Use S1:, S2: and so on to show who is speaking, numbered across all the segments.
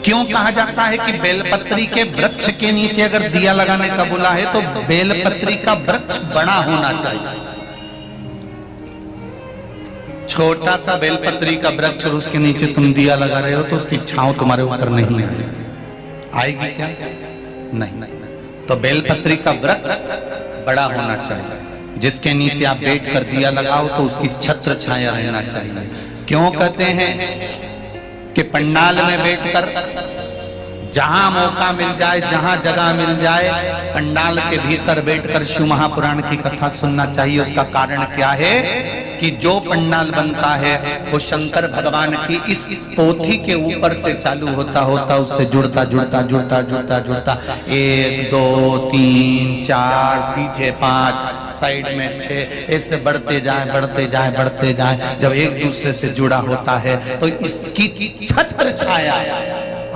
S1: क्यों कहा जाता है कि बेलपत्री के वृक्ष के नीचे अगर दिया लगाने का बोला है तो बेलपत्री का वृक्ष बड़ा होना चाहिए। छोटा सा बेलपत्री का वृक्ष और उसके नीचे तुम दिया लगा रहे हो तो उसकी छांव तुम्हारे ऊपर नहीं आएगी क्या? नहीं। तो बेलपत्री का वृक्ष बड़ा होना चाहिए, जिसके नीचे आप बैठ कर दिया लगाओ तो उसकी छत्र छाया रहना चाहिए। क्यों कहते हैं कि पंडाल में बैठकर जहां मौका मिल जाए, जहां जगह मिल जाए, पंडाल के भीतर बैठकर शिव महापुराण की कथा सुनना चाहिए। उसका कारण क्या है कि जो पंडाल बनता है वो शंकर भगवान की इस पोथी के ऊपर से चालू होता उससे जुड़ता 1 2 3 4 पीछे 5 साइड में 6 ऐसे बढ़ते जाए। जब एक दूसरे से जुड़ा होता है तो इसकी छत्र छाया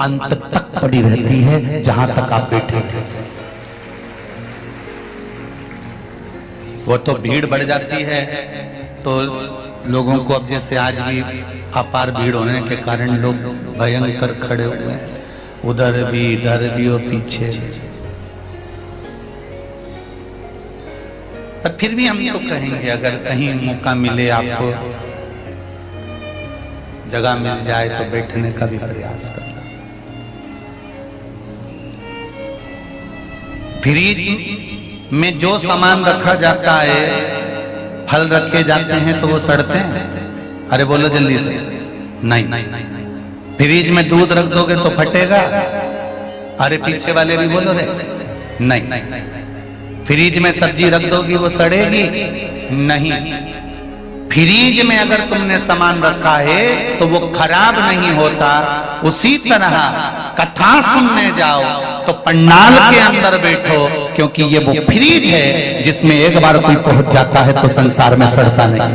S1: अंत तक पड़ी रहती है, जहां तक आप बैठे। वो तो भीड़ बढ़ जाती है तो लोगों को, अब जैसे आज भी अपार भीड़ होने के कारण लोग भयंकर खड़े हुए हैं, उधर भी इधर भी और पीछे। पर फिर भी हम तो कहेंगे अगर कहीं मौका मिले, आपको जगह मिल जाए तो बैठने का भी प्रयास करना। फ्रिज में जो सामान रखा जाता है, फल रखे जाते हैं तो वो सड़ते हैं? अरे बोलो जल्दी से। नहीं। फ्रिज में दूध रख दोगे तो फटेगा? अरे पीछे वाले भी बोलो रे। नहीं। फ्रिज में सब्जी रख दोगी वो सड़ेगी? नहीं। फ्रिज में अगर तुमने सामान रखा है तो वो खराब नहीं होता। उसी तरह कथा सुनने जाओ तो पंडाल के अंदर बैठो, क्योंकि ये वो फ्रिज है जिसमें एक बार कोई पहुंच जाता है तो संसार में सड़ता नहीं।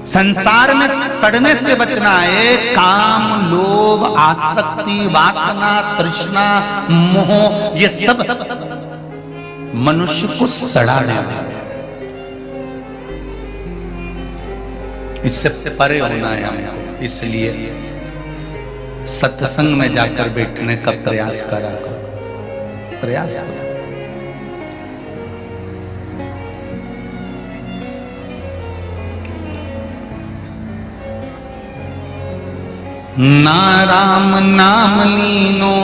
S1: संसार में सड़ने से बचना है। काम, लोभ, आसक्ति, वासना, तृष्णा, मोह, ये सब मनुष्य को सड़ाने वाले, इससे परे होना है हमको। इसलिए सत्संग में जाकर बैठने का प्रयास करा करो, प्रयास करो। ना राम नाम लीनो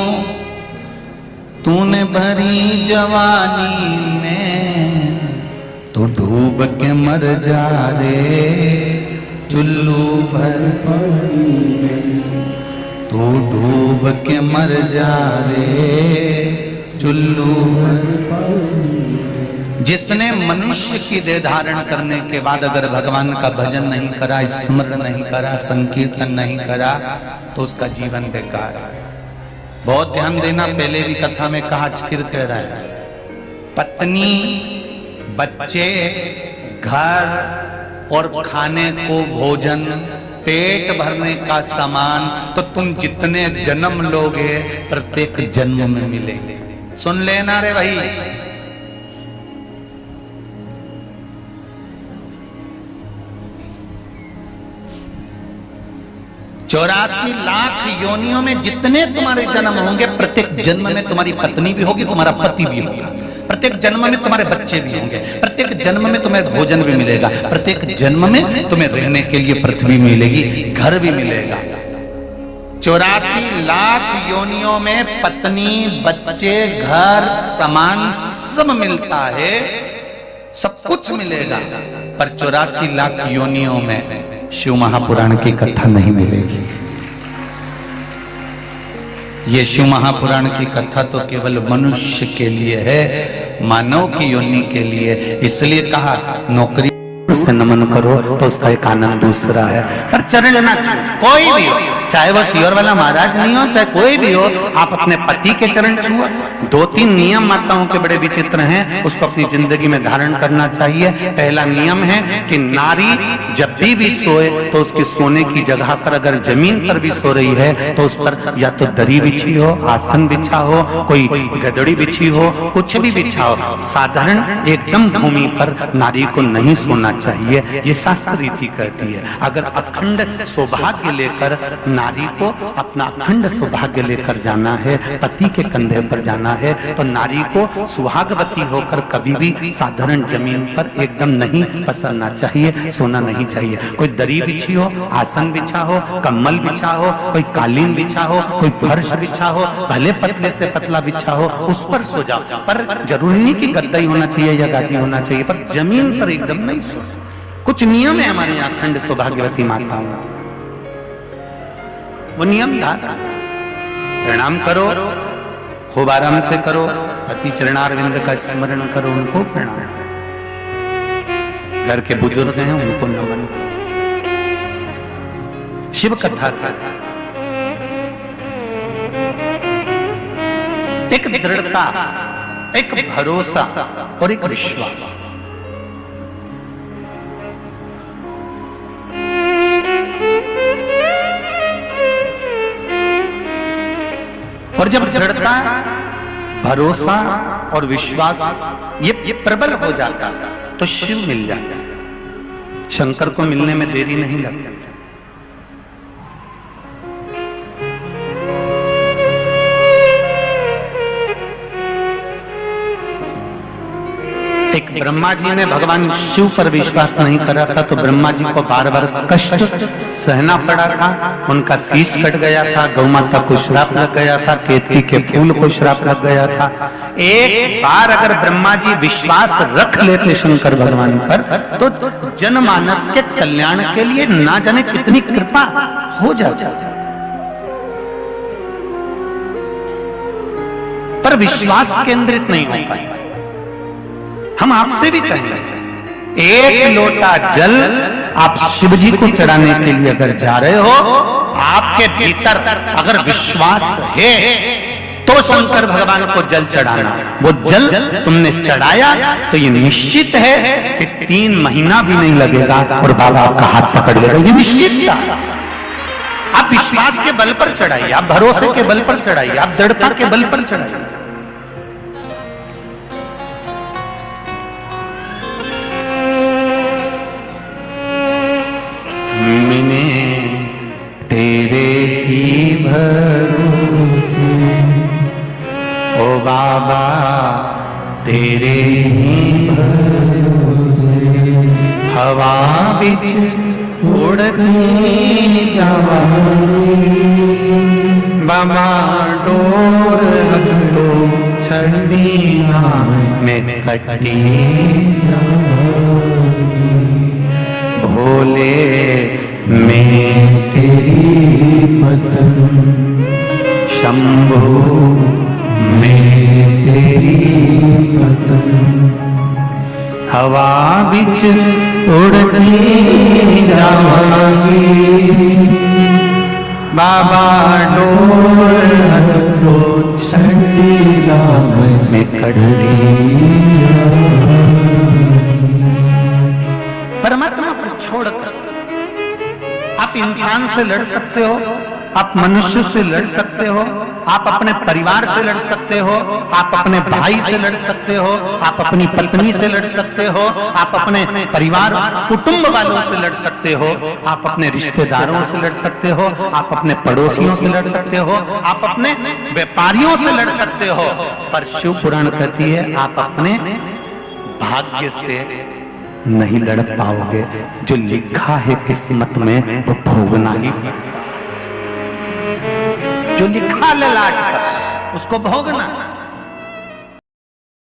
S1: तूने भरी जवानी में, तो डूब के मर जा रे चुल्लू भर पानी में, तो डूब के मर जा रे चुल्लू भर पानी में। जिसने मनुष्य की देह धारण करने के बाद अगर भगवान का भजन नहीं करा, स्मरण नहीं करा, संकीर्तन नहीं करा, तो उसका जीवन बेकार है। बहुत ध्यान देना, पहले भी कथा में कहा, फिर कह रहा है। पत्नी, बच्चे, घर और खाने को भोजन, पेट भरने का सामान तो तुम जितने जन्म लोगे प्रत्येक जन्म में मिलेंगे। सुन लेना रे भाई। चौरासी लाख योनियों में जितने तुम्हारे जन्म होंगे, प्रत्येक जन्म में तुम्हारी पत्नी भी होगी, तुम्हारा पति भी होगा, प्रत्येक जन्म में तुम्हारे बच्चे भी होंगे, प्रत्येक जन्म में तुम्हें भोजन भी मिलेगा, प्रत्येक जन्म में तुम्हें रहने के लिए पृथ्वी मिलेगी, घर भी मिलेगा। 84 लाख योनियों में पत्नी, बच्चे, घर, सामान सब मिलता है, सब कुछ मिलेगा। पर 84 लाख योनियों में शिव महापुराण की कथा नहीं मिलेगी। ये शिव महापुराण की कथा तो केवल मनुष्य के लिए है, मानव की योनि के लिए। इसलिए कहा नौकरी से नमन करो तो उसका एक आनंद दूसरा है। पर चरण ना छू, कोई भी हो, चाहे वो सियोर वाला महाराज नहीं हो, चाहे कोई भी हो, आप अपने पति के चरण छुओ। 2-3 नियम माताओं के बड़े विचित्र हैं, उसको अपनी जिंदगी में धारण करना चाहिए। पहला नियम है कि नारी जब भी सोए तो उसके सोने की जगह पर अगर जमीन पर भी सो रही है तो उस पर या तो दरी बिछी हो, आसन बिछा हो, कोई गदड़ी बिछी हो, कुछ भी बिछा हो, साधारण एकदम भूमि पर नारी को नहीं सोना चाहिए, ये शास्त्र रीति कहती है। अगर अखंड सौभाग्य लेकर नारी को अपना अखंड सौभाग्य लेकर जाना है, पति के कंधे पर जाना है, तो नारी को सुहागवती होकर कभी भी साधारण जमीन पर एकदम नहीं पसरना चाहिए, सोना नहीं चाहिए। कोई दरी बिछी हो, आसन बिछा हो, कम्बल बिछा हो, कोई कालीन बिछा हो, कोई फर्श बिछा हो, भले पतले से पतला बिछा हो, उस पर सो जाओ। पर जरूरी नहीं कि गद्दा ही होना चाहिए या गादी होना चाहिए, पर जमीन पर एकदम नहीं सो। कुछ नियम है हमारे यहाँ अखंड सौभाग्यवती माताओं, वो नियम याद। प्रणाम करो, खूब आराम से करो, पति चरणारविंद का स्मरण करो, उनको प्रणाम। घर के बुजुर्ग हैं उनको नमन। शिव कथा का एक दृढ़ता, एक भरोसा और एक विश्वास। और जब दृढ़ता, भरोसा और विश्वास ये प्रबल हो जाता है तो शिव मिल जाता है। शंकर को मिलने में देरी नहीं लगती। एक ब्रह्मा जी ने भगवान शिव पर विश्वास नहीं करा था, तो ब्रह्मा जी को बार बार कष्ट सहना पड़ा था। उनका शीश कट गया था, गौ माता को श्राप लग गया था, केतकी के फूल को श्राप लग गया था। एक बार अगर ब्रह्मा जी विश्वास रख लेते शंकर भगवान पर, तो जनमानस के कल्याण के लिए ना जाने कितनी कृपा हो जाती। पर विश्वास केंद्रित नहीं हो पाए। हम आपसे भी कहेंगे, एक लोटा जल आप शिव जी को चढ़ाने के लिए अगर जा रहे हो, आपके भीतर अगर विश्वास है तो शंकर भगवान को जल चढ़ाना। वो जल तुमने चढ़ाया तो ये निश्चित है कि 3 महीना भी नहीं लगेगा और बाबा आपका हाथ पकड़ लेगा। ये निश्चित था। आप विश्वास के बल पर चढ़ाइए, आप भरोसे के बल पर चढ़ाइए, आप दृढ़ता के बल पर चढ़ाइए। तेरे ही भरोसे ओ बाबा, तेरे ही भरोसे हवा बिच उड़ती जावांगी, बाबा डोर तो छड़ी ना में कटी जावांगी, भोले मैं तेरी पतन, शंभो मैं तेरी पतन, हवा बिच उड़ती जावांगी, बाबा डोर तो छड़ी में कटी परमात्मा पर छोड़कर आप इंसान से लड़ सकते हो, आप मनुष्य से लड़ सकते हो, आप अपने परिवार से लड़ सकते हो, आप अपने भाई से लड़ सकते हो, आप अपनी पत्नी से लड़ सकते हो, आप अपने परिवार कुटुंब वालों से लड़ सकते हो, आप अपने रिश्तेदारों से लड़ सकते हो, आप अपने पड़ोसियों से लड़ सकते हो, आप अपने व्यापारियों से लड़ सकते हो। पर शिव पुराण कहती है आप अपने भाग्य से नहीं लड़ पाओगे। जो लिखा है किस्मत में वो भोगना ही पड़ता। जो लिखा ललाट पर उसको भोगना।